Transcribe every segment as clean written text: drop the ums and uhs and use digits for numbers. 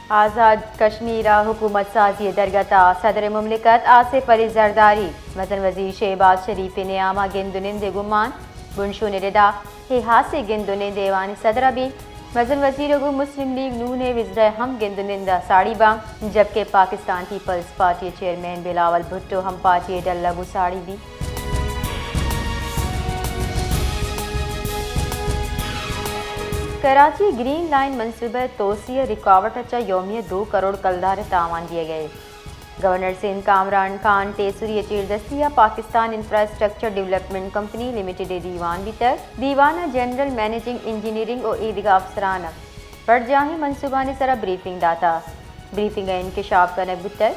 آزاد کشمیر حکومت سازی درگتا صدر مملکت آصف علی زرداری وزن وزیر شہباز شریف نیامہ گندنند گمان بنشون ردا حاصل گندنند ایوان صدر ابی وزن وزیر مسلم لیگ نون وزر ہم گندنند ساڑی بانگ جبکہ پاکستان پیپلز پارٹی چیئرمین بلاول بھٹو ہم پارٹی ڈل لگو ساڑی بھی کراچی گرین لائن منصوبہ توسیع رکاوٹ اچھا یومیہ 2 کروڑ کلدار تاوان دیے گئے گورنر سندھ کامران خان ٹیسری چیر دستیا Pakistan infrastructure development company limited دیوان بھی تک دیوانہ جنرل مینیجنگ انجینئرنگ اور عیدگاہ افسران بڑجاہی منصوبہ نے سرا بریفنگ داتا بریفنگ انکشاف کرنے بتر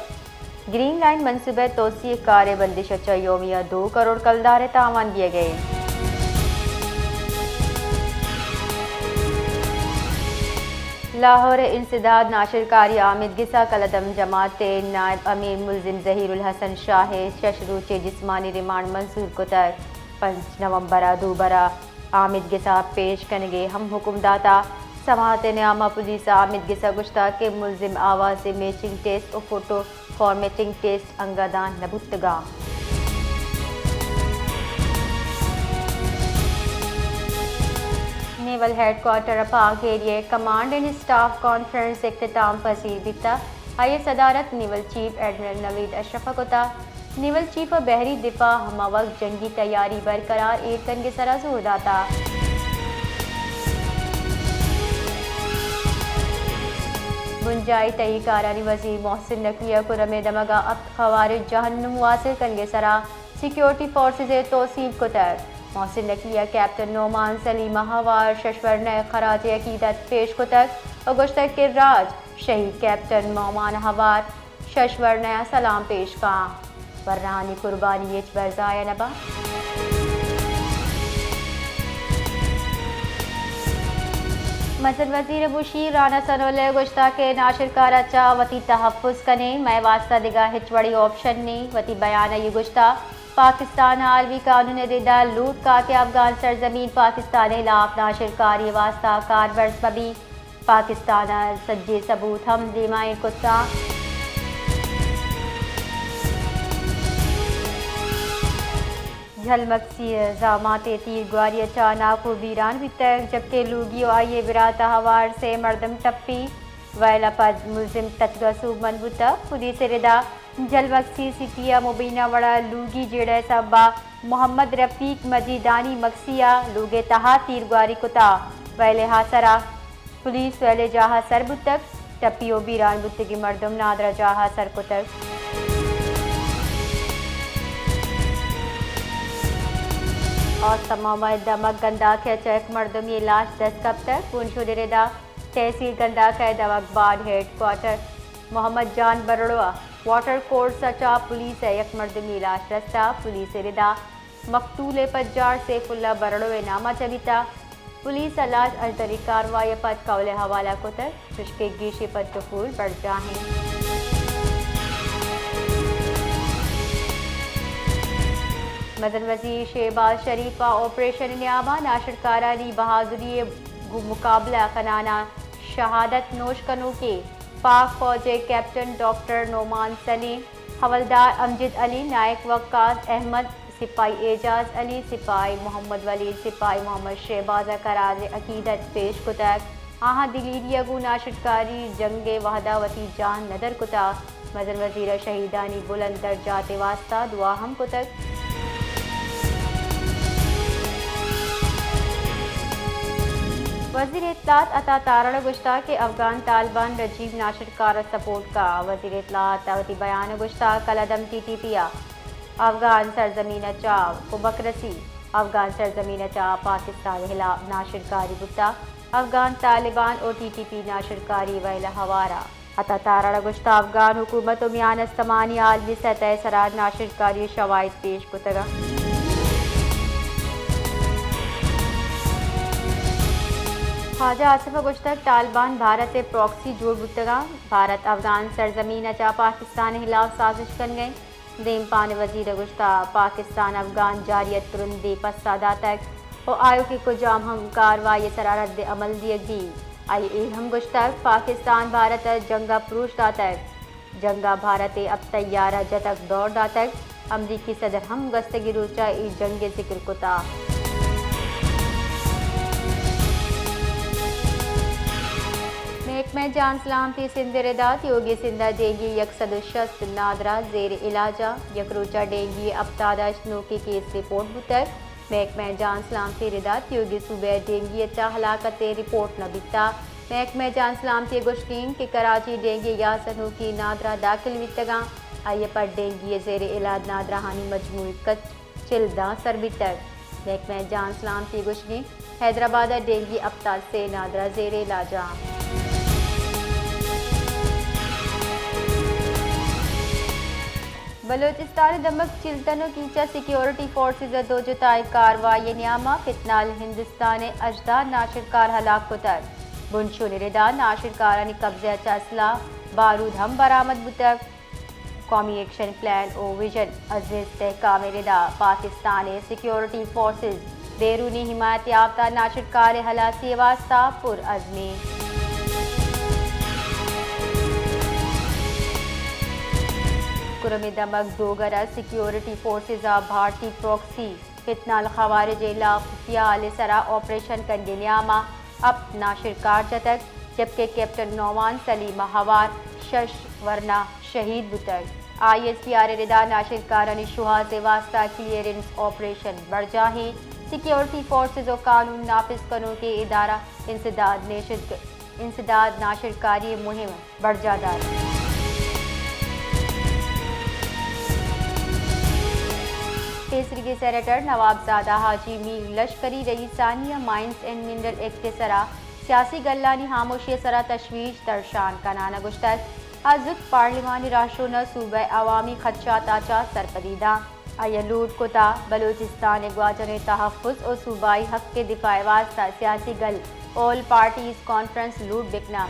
گرین لائن منصوبہ توسیع کار بندش اچھا یومیہ 2 کروڑ کلدار تاوان دیے گئے لاہور انسداد ناشر کاری عامد گسا قلدم جماعت نائب امیر ملزم ظہیر الحسن شاہ شش روچے جسمانی ریمانڈ منظور کوتا 5 نومبر دوبارہ عامد گسا پیش کنگے ہم حکم داتا سماعت نیامہ پولیس عامد گسا گشتہ کے ملزم آواز میچنگ ٹیسٹ اور فوٹو فارمیٹنگ ٹیسٹ انگادان نبوتگا نیول ہیڈ کوارٹر پاک ایریے کمانڈ اینڈ اسٹاف کانفرنس اختتام پذیر بیتا آئی صدارت نیول چیف ایڈمرل نوید اشرف کوتا نیول چیف بحری دفاع ہمہ وقت جنگی تیاری برقرار ایرکن کے سرا زور داتا بنجائی تئی کارانی وزیر محسن نقویہ کو رمے دمگا اب خوارج جہنم واصل کنگے سرا سیکیورٹی فورسز توصیل کو تر محسن نقویہ کیپٹن نعمان سلیم ہوار ششورنہ خراج عقیدت پیش کو تک اگشتہ کے راج شہید کیپٹن نعمان ہوار ششورنہ سلام پیش کا ورہانی قربانی ایچ برزائے نبا مزن وزیر بشیر رانا سنولے گشتہ کے ناشر کارا چا وتی تحفظ کنے میں واسطہ دگا ہچوڑی آپشن نے وتی بیانہ یہ گشتہ پاکستان عالمی قانون دیدہ لوٹ کا کہ افغان سرزمین پاکستان خلاف ناشر کاری واسطہ کارورز ببی پاکستان سجے ثبوت ہم دیمائیں کتا جھلمکسی الزامات تیر گواری اچانا کو ویران بھی تک جبکہ لوگی آئیے براتا ہوار سے مردم ٹپی ویلا پد ملزم تچگا سوگ منبوتا پولیس ردا جھلمکسی سٹیا مبینہ وڑا لوگی جیڑے صبا محمد رفیق مجیدانی مکسیہ لوگے تہا تیر گواری کتا ویلے حاصرہ پولیس ویلے جاہا سر بتک ٹپیو بیران بتگی مردم نادرہ جاہا سر کتک اور تمام دمک گندہ کے چیک مردم یہ لاش 10 کب تک پونچھو ردا تحصیل گندہ کے دمک بارڈ ہیڈ کوارٹر محمد جان برڑوا واٹر کورٹ سچا پولیس یک مردمی لاش رستہ پولیس ردا مقتول پجار سیف اللہ برڑوے نامہ چبیتا پولیس علاج التری کاروائی پد قول حوالہ کتر ششکے گیشی پد کفول بڑھ جاہیں مدن وزیر شہباز شریف آپریشن نیامہ ناشر کارانی بہادری مقابلہ خنانہ شہادت نوش کنو کے پاک فوج کیپٹن ڈاکٹر نعمان سلیم حوالدار امجد علی نائک وقاص احمد سپاہی اعجاز علی سپاہی محمد ولید سپاہی محمد شہباز کراج عقیدت پیش کتک آہاں دلیریہ گو ناشر کاری جنگ وحدہ وتی جان ندر کتا مدن وزیر شہیدانی بلند درجات واسطہ دعا ہم کتک وزیر اطلاعات عطا تارڑ گشتہ کے افغان طالبان رجیو ناشر کار سپورٹ کا وزیر اطلاعات دعوتی بیان گشتہ کلدم ٹی ٹی پیا افغان سرزمین چاو کو بکرسی افغان سرزمین چاو پاکستان خلاف ناشر کاری بتا افغان طالبان اور ٹی ٹی پی ناشر کاری ویلہ ہوارا عطا تارڑ گشتہ افغان حکومت و میان استمانی عالمی سطح سرار ناشر کاری شواہد پیش کتگا خواجہ آصف گشتک طالبان بھارت پراکسی جوڑ بتگا بھارت افغان سرزمین اچا پاکستان خلاف سازش کن گئے دیم پان وزیر گشتہ پاکستان افغان جاریت ترندی پس سادہ تک اور آیو کی کجام ہم کاروائی سرارت عمل دیگ دی آئی اہم گشتک پاکستان بھارت جنگا پروش داتک جنگا بھارت اب تیارہ جتک دور داتک امریکی صدر ہم گستگی روچا ای جنگ ذکر کتا محکمہ جان سلامتی سندھ ردات یوگی سندھا ڈینگی 160 نادرہ زیر علاجہ یک روچہ ڈینگی ابتداش نوکی کیس رپورٹ بتک محکمہ جان سلامتی ردات یوگی صوبہ ڈینگی اچھا ہلاکت رپورٹ نہ بیتا محکمہ جان سلامتی گوشتین کہ کراچی ڈینگی یا سنوکی نادرہ داخل بیتگاں آئیے پر ڈینگی زیر علاج نادرہ ہانی مجموعی کچ چلداں سر بیتگ محکمہ جان سلامتی گوشتین حیدرآباد ڈینگی ابتاد سے نادرہ زیر علاجہ بلوچستان دمک چلتنوں کیچا سیکیورٹی فورسز دو جتائی کاروائی نیامہ فتنال ہندوستان اجداد ناشرکار ہلاک کتر بنشون ردا ناشرکارانی قبضہ اسلحہ بارود ہم برآمد بتک قومی action plan O vision is استحکام ردا پاکستان سیکیورٹی فورسز بیرونی حمایت یافتہ ناشرکار ہلاسی واسطہ پر عزمی کرم دمک دوگرہ سیکیورٹی فورسز بھارتی پروکسی فتنال خوارج لا خفیہ علی سرا آپریشن کنگے نیامہ اب ناشرکار جتک جبکہ کیپٹن نعمان سلیم ہوار شش ورنہ شہید بتک آئی ایس پی آر ردا ناشرکارانی شہا سے واسطہ کلیئرنس آپریشن برجاہی سیکیورٹی فورسز و قانون نافذ کنوں کے ادارہ انسداد ناشرکاری مہم برجادار تیسری کے senator Nawab زادہ Haji Mir لشکری رئیسانیہ mines and mineral act سرا سیاسی گلانی خاموشی سرا تشویش درشان کنانا گشتک ازک پارلیمانی راشونا صوبہ عوامی خدشات آچا سرپدیدہ آیا لوٹ کتا بلوچستان گواجن تحفظ اور صوبائی حق کے دفاع واسطہ سیاسی گل آل پارٹیز کانفرنس لوٹ بکنا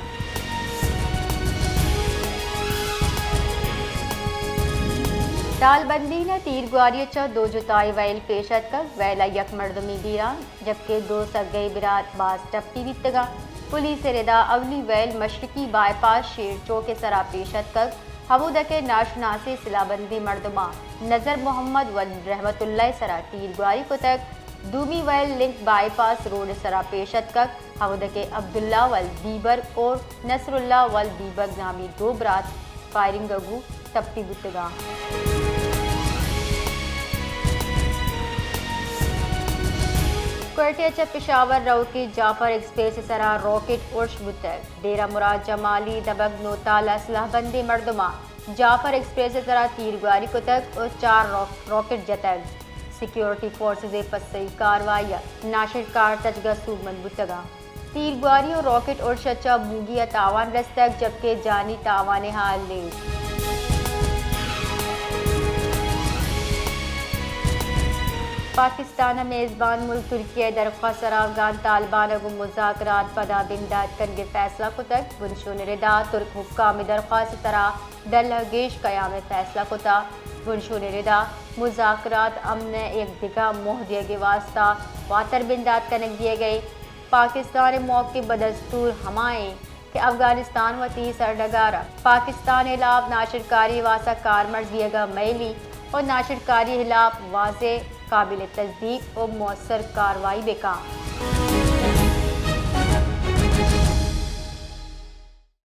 دال بندی نے تیر گواری چا دو جتائی ویل پیشت کر ویلا یک مردمی گیرا جبکہ دو سگئی برات باز ٹپی بیتگا پولیس ردا اولی ویل مشرقی بائی پاس شیر چوک سرا پیشت کر حبودہ ناشناسی سلا بندی مردمہ نظر محمد ول رحمت اللہ سرا تیر گواری کو تک دومی ویل لنک بائی پاس روڈ سرا پیشت کر حبودہ عبداللہ ول دیبر اور نصر اللہ ول دیبر نامی دو برات فائرنگ اگو ٹپی بیتگا کوئٹہ چا پشاور رو کی جعفر ایکسپریس سرا راکٹ ارش بتک ڈیرہ مراد جمالی دبگ نوتال اسلحہ بندی مردمہ جعفر ایکسپریس سرا تیر گواری کو تک اور 4 راکٹ جتک سیکیورٹی فورسز پسی کاروائی ناشرکار تجگہ سومن بتگا تیر گواری اور راکٹ ارش چا موگیا تاوان رستک جبکہ جانی تاوان حال لیز پاکستان میزبان ملک ترکیہ درخواست سرا افغان طالبان اگو مذاکرات پدا بمداد کنگے فیصلہ کو تک بنشون ردا ترک حکام درخواست سرا ڈل گیش قیام فیصلہ کو تا بنشون ردا مذاکرات امن ایک دگہ موہ دیے گے واسطہ واتر بمداد کنگ دیے گئے پاکستان موقع بدستور ہمائیں کہ افغانستان و تی سرڈگارہ پاکستان خلاف ناشرکاری واسطہ کارمرز دیے گا میلی اور ناشرکاری خلاف واضح قابل تصدیق اور مؤثر کاروائی بکا